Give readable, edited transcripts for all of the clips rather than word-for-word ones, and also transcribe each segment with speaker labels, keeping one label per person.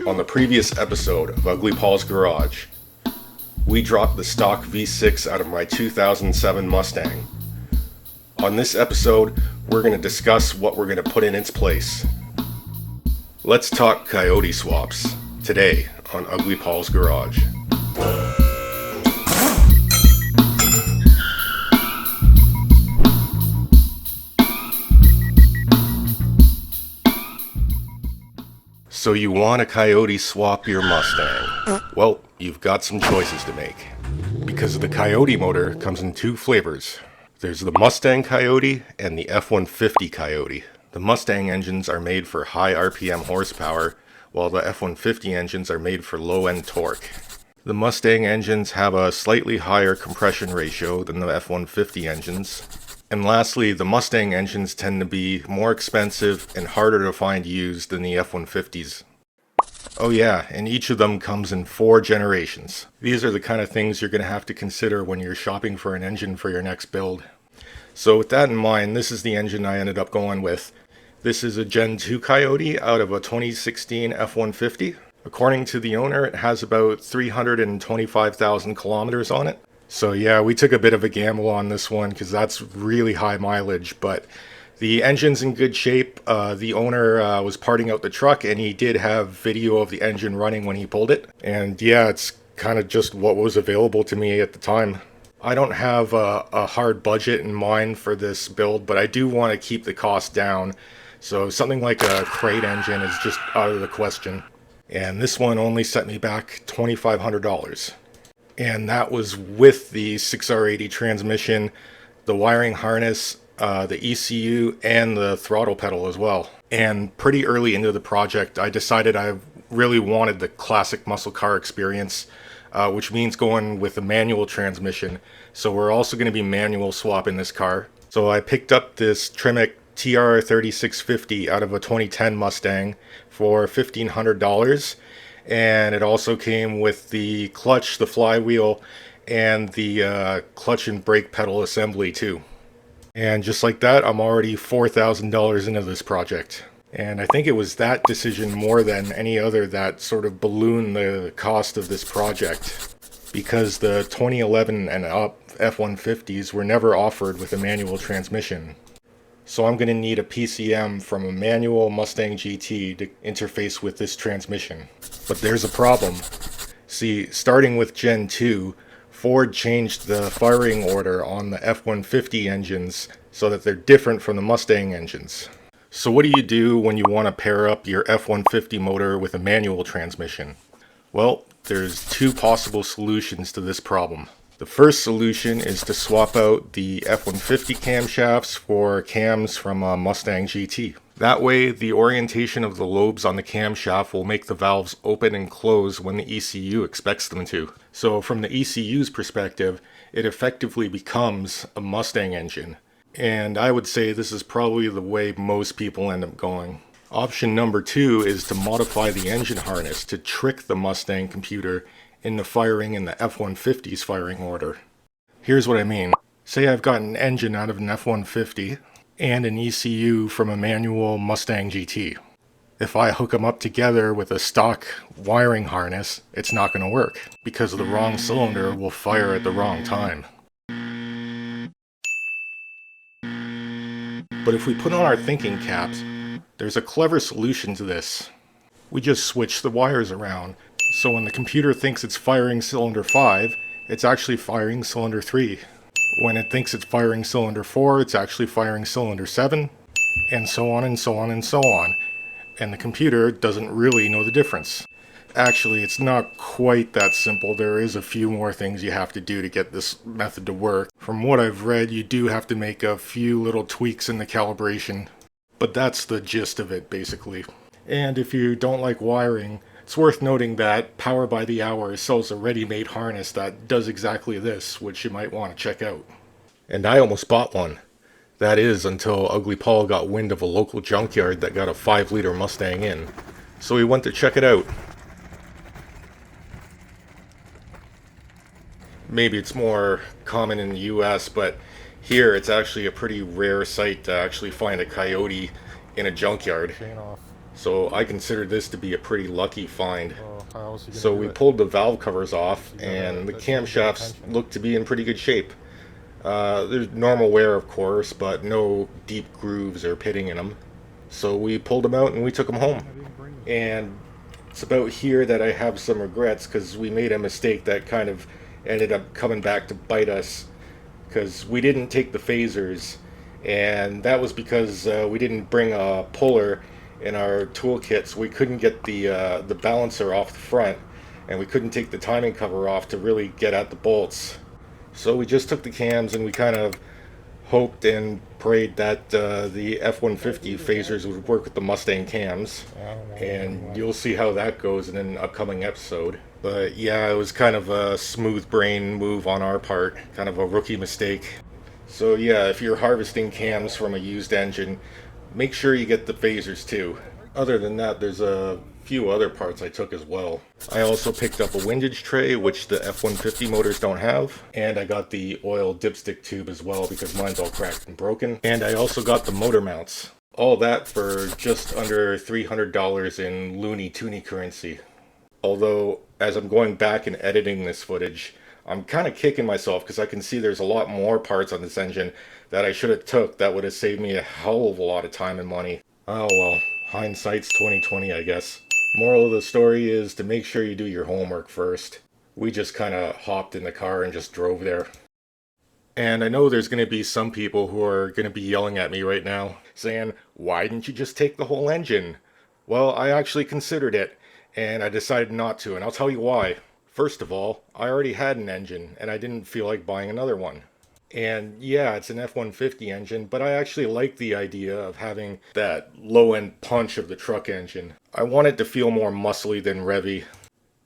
Speaker 1: On the previous episode of Ugly Paul's Garage, we dropped the stock V6 out of my 2007 Mustang. On this episode, we're going to discuss what we're going to put in its place. Let's talk Coyote swaps, today on Ugly Paul's Garage. So you want a Coyote swap your Mustang? Well, you've got some choices to make. Because the Coyote motor comes in two flavors. There's the Mustang Coyote and the F-150 Coyote. The Mustang engines are made for high RPM horsepower, while the F-150 engines are made for low-end torque. The Mustang engines have a slightly higher compression ratio than the F-150 engines. And lastly, the Mustang engines tend to be more expensive and harder to find used than the F-150s. Oh yeah, and each of them comes in 4 generations. These are the kind of things you're going to have to consider when you're shopping for an engine for your next build. So with that in mind, this is the engine I ended up going with. This is a Gen 2 Coyote out of a 2016 F-150. According to the owner, it has about 325,000 kilometers on it. So yeah, we took a bit of a gamble on this one because that's really high mileage, but the engine's in good shape. The owner was parting out the truck and he did have video of the engine running when he pulled it. And yeah, it's kind of just what was available to me at the time. I don't have a hard budget in mind for this build, but I do want to keep the cost down. So something like a crate engine is just out of the question. And this one only set me back $2,500. And that was with the 6R80 transmission, the wiring harness, the ECU, and the throttle pedal as well. And pretty early into the project, I decided I really wanted the classic muscle car experience, which means going with a manual transmission. So we're also going to be manual swapping this car. So I picked up this Tremec TR3650 out of a 2010 Mustang for $1,500. And it also came with the clutch, the flywheel, and the clutch and brake pedal assembly too. And just like that, I'm already $4,000 into this project. And I think it was that decision more than any other that sort of ballooned the cost of this project. Because the 2011 and up F-150s were never offered with a manual transmission. So I'm going to need a PCM from a manual Mustang GT to interface with this transmission. But there's a problem. See, starting with Gen 2, Ford changed the firing order on the F-150 engines so that they're different from the Mustang engines. So what do you do when you want to pair up your F-150 motor with a manual transmission? Well, there's 2 possible solutions to this problem. The first solution is to swap out the F-150 camshafts for cams from a Mustang GT. That way, the orientation of the lobes on the camshaft will make the valves open and close when the ECU expects them to. So from the ECU's perspective, it effectively becomes a Mustang engine. And I would say this is probably the way most people end up going. Option number 2 is to modify the engine harness to trick the Mustang computer into firing in the F-150's firing order. Here's what I mean. Say I've got an engine out of an F-150 and an ECU from a manual Mustang GT. If I hook them up together with a stock wiring harness, it's not going to work because the wrong cylinder will fire at the wrong time. But if we put on our thinking caps, there's a clever solution to this. We just switch the wires around. So when the computer thinks it's firing cylinder 5, it's actually firing cylinder 3. When it thinks it's firing cylinder 4, it's actually firing cylinder 7, and so on and so on and so on. And the computer doesn't really know the difference. Actually, it's not quite that simple. There is a few more things you have to do to get this method to work. From what I've read, you do have to make a few little tweaks in the calibration. But that's the gist of it, basically. And if you don't like wiring, it's worth noting that Power by the Hour sells a ready-made harness that does exactly this, which you might want to check out. And I almost bought one. That is, until Ugly Paul got wind of a local junkyard that got a 5-liter Mustang in. So we went to check it out. Maybe it's more common in the US, but here it's actually a pretty rare sight to actually find a Coyote in a junkyard. So I consider this to be a pretty lucky find.
Speaker 2: How else are you gonna
Speaker 1: So
Speaker 2: do
Speaker 1: we
Speaker 2: it?
Speaker 1: pulled the valve covers off,
Speaker 2: You gotta-
Speaker 1: and the
Speaker 2: that shows the
Speaker 1: camshafts
Speaker 2: intention.
Speaker 1: look to be in pretty good shape. There's normal wear, of course, but no deep grooves or pitting in them. So we pulled them out and we took them home. And it's about here that I have some regrets, because we made a mistake that kind of ended up coming back to bite us, because we didn't take the phasers, and that was because we didn't bring a puller in our toolkit, so we couldn't get the balancer off the front, and we couldn't take the timing cover off to really get at the bolts. So we just took the cams, and we kind of hoped and prayed that the F-150 phasers would work with the Mustang cams, and you'll see how that goes in an upcoming episode. But yeah, it was kind of a smooth brain move on our part, kind of a rookie mistake. So yeah, if you're harvesting cams from a used engine, make sure you get the phasers too. Other than that, there's a few other parts I took as well. I also picked up a windage tray, which the F-150 motors don't have, and I got the oil dipstick tube as well because mine's all cracked and broken. And I also got the motor mounts. All that for just under $300 in Looney Tooney currency. Although, as I'm going back and editing this footage, I'm kind of kicking myself because I can see there's a lot more parts on this engine that I should have took that would have saved me a hell of a lot of time and money. Oh well, hindsight's 2020, I guess. Moral of the story is to make sure you do your homework first. We just kind of hopped in the car and just drove there. And I know there's going to be some people who are going to be yelling at me right now, saying, why didn't you just take the whole engine? Well, I actually considered it, and I decided not to, and I'll tell you why. First of all, I already had an engine, and I didn't feel like buying another one. And yeah, it's an F-150 engine, but I actually like the idea of having that low-end punch of the truck engine. I want it to feel more muscly than revvy.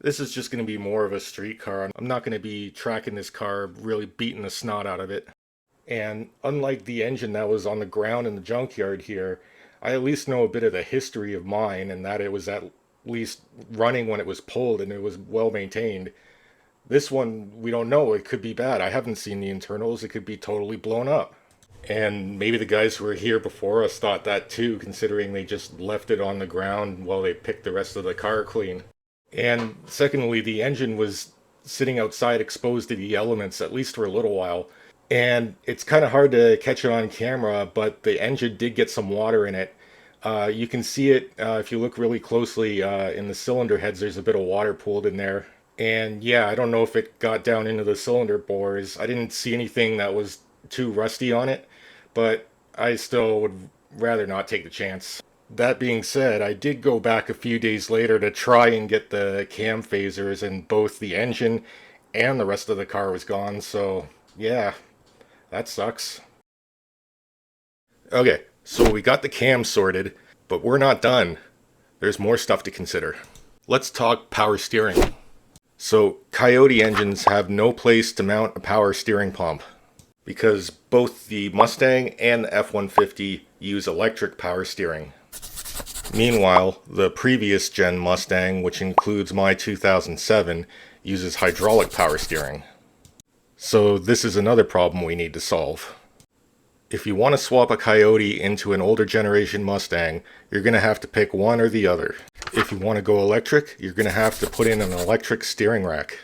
Speaker 1: This is just going to be more of a street car. I'm not going to be tracking this car, really beating the snot out of it. And unlike the engine that was on the ground in the junkyard here, I at least know a bit of the history of mine, and that it was at least running when it was pulled and it was well maintained. This one, we don't know. It could be bad. I haven't seen the internals. It could be totally blown up. And maybe the guys who were here before us thought that too, considering they just left it on the ground while they picked the rest of the car clean. And secondly, the engine was sitting outside exposed to the elements, at least for a little while. And it's kind of hard to catch it on camera, but the engine did get some water in it. You can see it if you look really closely in the cylinder heads. There's a bit of water pooled in there. And yeah, I don't know if it got down into the cylinder bores. I didn't see anything that was too rusty on it, but I still would rather not take the chance. That being said, I did go back a few days later to try and get the cam phasers, and both the engine and the rest of the car was gone, so yeah, that sucks. Okay, so we got the cam sorted, but we're not done. There's more stuff to consider. Let's talk power steering. So, Coyote engines have no place to mount a power steering pump, because both the Mustang and the F-150 use electric power steering. Meanwhile, the previous gen Mustang, which includes my 2007, uses hydraulic power steering. So this is another problem we need to solve. If you want to swap a Coyote into an older generation Mustang, you're going to have to pick one or the other. If you want to go electric, you're going to have to put in an electric steering rack.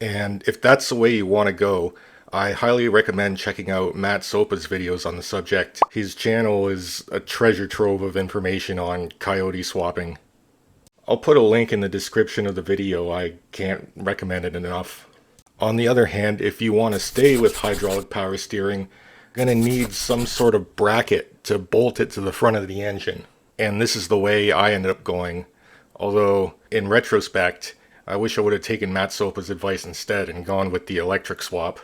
Speaker 1: And if that's the way you want to go, I highly recommend checking out Matt Sopa's videos on the subject. His channel is a treasure trove of information on Coyote swapping. I'll put a link in the description of the video. I can't recommend it enough. On the other hand, if you want to stay with hydraulic power steering, you're going to need some sort of bracket to bolt it to the front of the engine. And this is the way I ended up going. Although, in retrospect, I wish I would have taken Matt Sopa's advice instead and gone with the electric swap.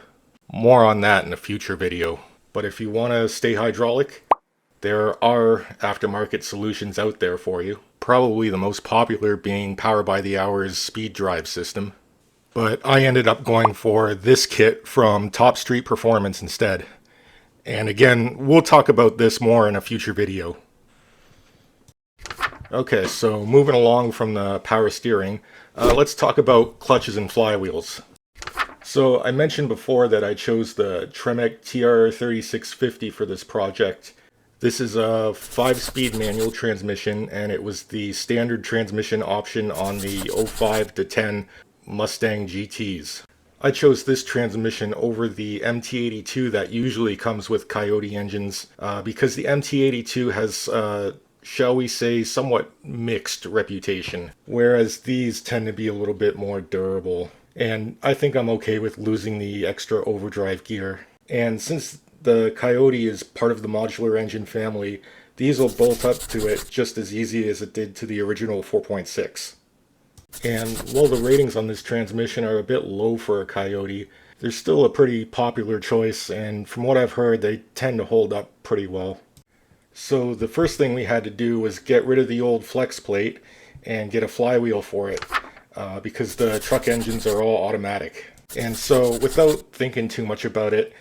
Speaker 1: More on that in a future video. But if you want to stay hydraulic, there are aftermarket solutions out there for you. Probably the most popular being Power by the Hour's speed drive system. But I ended up going for this kit from Top Street Performance instead. And again, we'll talk about this more in a future video. Okay, so moving along from the power steering, let's talk about clutches and flywheels. So I mentioned before that I chose the Tremec TR3650 for this project. This is a 5-speed manual transmission, and it was the standard transmission option on the 05 to 10 Mustang GTs. I chose this transmission over the MT82 that usually comes with Coyote engines because the MT82 has, shall we say, somewhat mixed reputation, whereas these tend to be a little bit more durable. And I think I'm okay with losing the extra overdrive gear. And since the Coyote is part of the modular engine family, these will bolt up to it just as easy as it did to the original 4.6. And while the ratings on this transmission are a bit low for a Coyote, they're still a pretty popular choice, and from what I've heard, they tend to hold up pretty well. So the first thing we had to do was get rid of the old flex plate and get a flywheel for it, because the truck engines are all automatic. And so without thinking too much about it,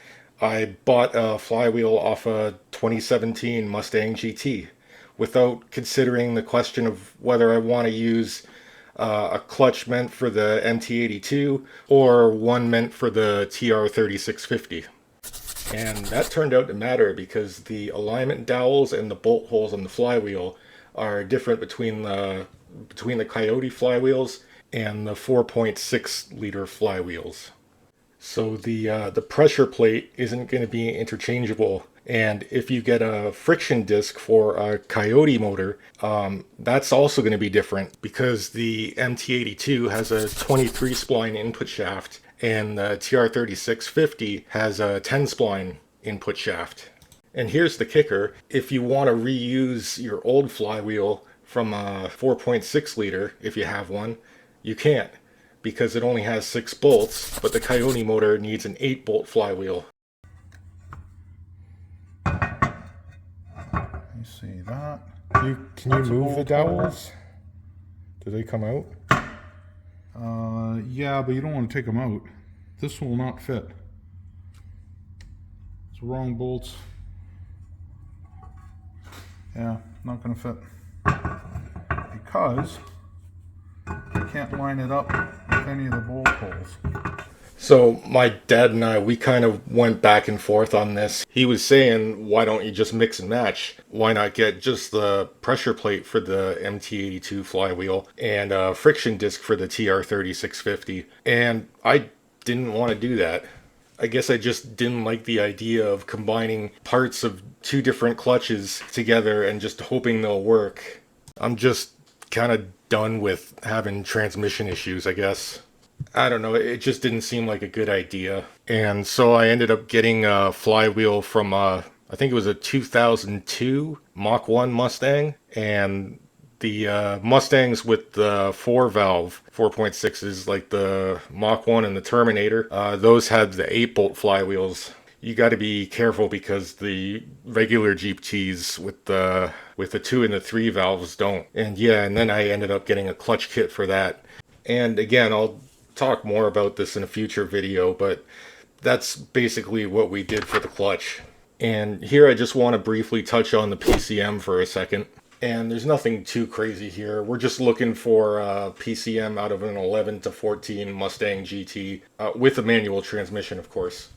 Speaker 1: I bought a flywheel off a 2017 Mustang GT without considering the question of whether I want to use a clutch meant for the MT82 or one meant for the TR3650. And that turned out to matter because the alignment dowels and the bolt holes on the flywheel are different between the Coyote flywheels and the 4.6 liter flywheels. So the pressure plate isn't going to be interchangeable, and if you get a friction disc for a Coyote motor, that's also going to be different because the MT82 has a 23 spline input shaft and the TR3650 has a 10 spline input shaft. And here's the kicker: if you want to reuse your old flywheel from a 4.6 liter, if you have one, you can't, because it only has 6 bolts, but the Coyote motor needs an 8-bolt flywheel. You see that? Can you move the dowels? Do they come out?
Speaker 2: Yeah, but you don't want to take them out. This will not fit. It's the wrong bolts. Yeah, not going to fit. Because you can't line it up with any of the bolt holes.
Speaker 1: So my dad and I, we kind of went back and forth on this. He was saying, why don't you just mix and match? Why not get just the pressure plate for the MT82 flywheel and a friction disc for the TR3650? And I didn't want to do that. I guess I just didn't like the idea of combining parts of 2 different clutches together and just hoping they'll work. I'm just kind of done with having transmission issues, I guess. I don't know, it just didn't seem like a good idea. And so I ended up getting a flywheel from, I think it was a 2002 Mach 1 Mustang. And the Mustangs with the 4-valve 4.6s, like the Mach 1 and the Terminator, those had the 8-bolt flywheels. You got to be careful because the regular GTs with the 2 and the 3 valves don't. And yeah, and then I ended up getting a clutch kit for that. And again, I'll talk more about this in a future video, but that's basically what we did for the clutch. And here I just want to briefly touch on the PCM for a second. And there's nothing too crazy here. We're just looking for PCM out of an 11 to 14 Mustang GT with a manual transmission, of course.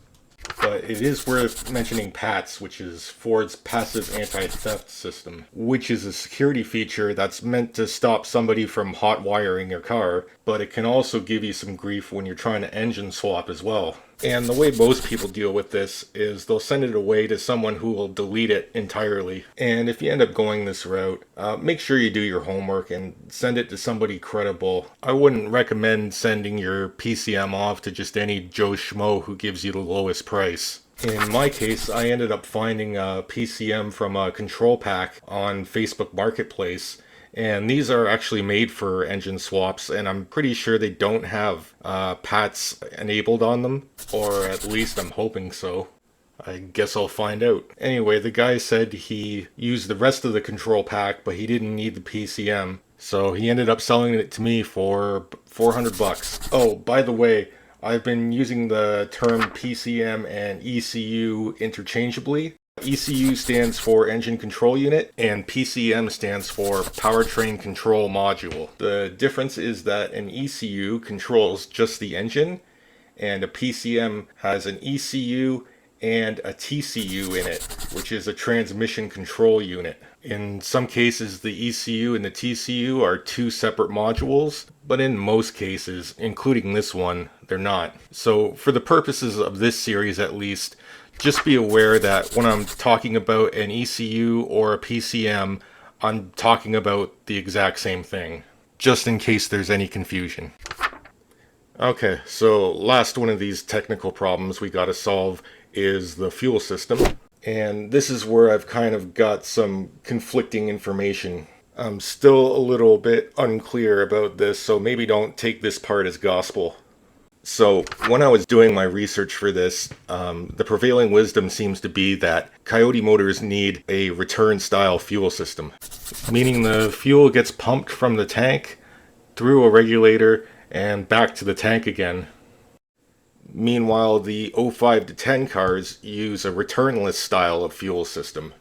Speaker 1: But it is worth mentioning PATS, which is Ford's passive anti-theft system, which is a security feature that's meant to stop somebody from hot wiring your car, but it can also give you some grief when you're trying to engine swap as well. And the way most people deal with this is they'll send it away to someone who will delete it entirely. And if you end up going this route, make sure you do your homework and send it to somebody credible. I wouldn't recommend sending your PCM off to just any Joe Schmo who gives you the lowest price. In my case, I ended up finding a PCM from a control pack on Facebook Marketplace. And these are actually made for engine swaps, and I'm pretty sure they don't have PATS enabled on them, or at least I'm hoping so. I guess I'll find out. Anyway, the guy said he used the rest of the control pack, but he didn't need the PCM, so he ended up selling it to me for $400. Oh, by the way, I've been using the term PCM and ECU interchangeably. ECU stands for Engine Control Unit, and PCM stands for Powertrain Control Module. The difference is that an ECU controls just the engine, and a PCM has an ECU and a TCU in it, which is a transmission control unit. In some cases, the ECU and the TCU are two separate modules, but in most cases, including this one, they're not. So for the purposes of this series at least, just be aware that when I'm talking about an ECU or a PCM, I'm talking about the exact same thing, just in case there's any confusion. Okay, so last one of these technical problems we gotta solve is the fuel system. And this is where I've kind of got some conflicting information. I'm still a little bit unclear about this, so maybe don't take this part as gospel. So when I was doing my research for this, the prevailing wisdom seems to be that Coyote motors need a return style fuel system, meaning the fuel gets pumped from the tank through a regulator and back to the tank again. Meanwhile, the 05 to 10 cars use a returnless style of fuel system,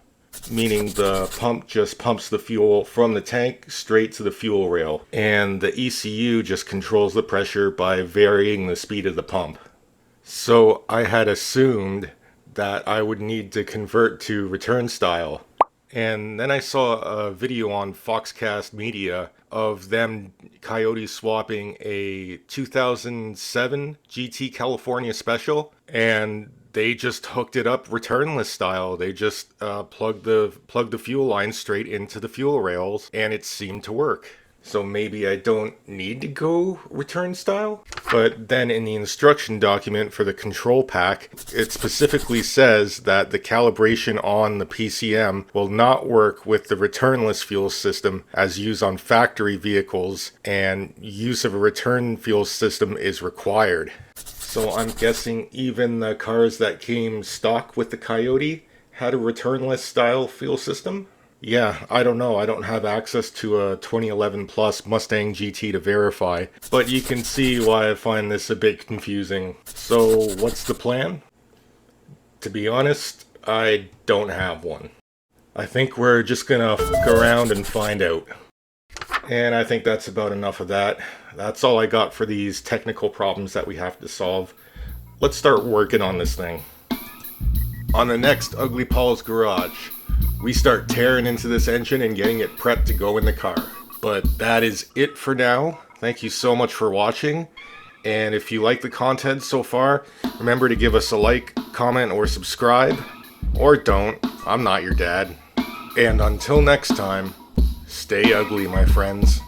Speaker 1: meaning the pump just pumps the fuel from the tank straight to the fuel rail, and the ECU just controls the pressure by varying the speed of the pump. So I had assumed that I would need to convert to return style. And then I saw a video on Foxcast Media of them Coyote swapping a 2007 GT California Special, and they just hooked it up returnless style. They just plugged the fuel line straight into the fuel rails, and it seemed to work. So maybe I don't need to go return style? But then in the instruction document for the control pack, it specifically says that the calibration on the PCM will not work with the returnless fuel system as used on factory vehicles, and use of a return fuel system is required. So I'm guessing even the cars that came stock with the Coyote had a returnless style fuel system? Yeah, I don't know. I don't have access to a 2011 plus Mustang GT to verify, but you can see why I find this a bit confusing. So what's the plan? To be honest, I don't have one. I think we're just gonna fuck around and find out. And I think that's about enough of that. That's all I got for these technical problems that we have to solve. Let's start working on this thing. On the next Ugly Paul's Garage, we start tearing into this engine and getting it prepped to go in the car. But that is it for now. Thank you so much for watching. And if you like the content so far, remember to give us a like, comment, or subscribe. Or don't. I'm not your dad. And until next time, stay ugly, my friends.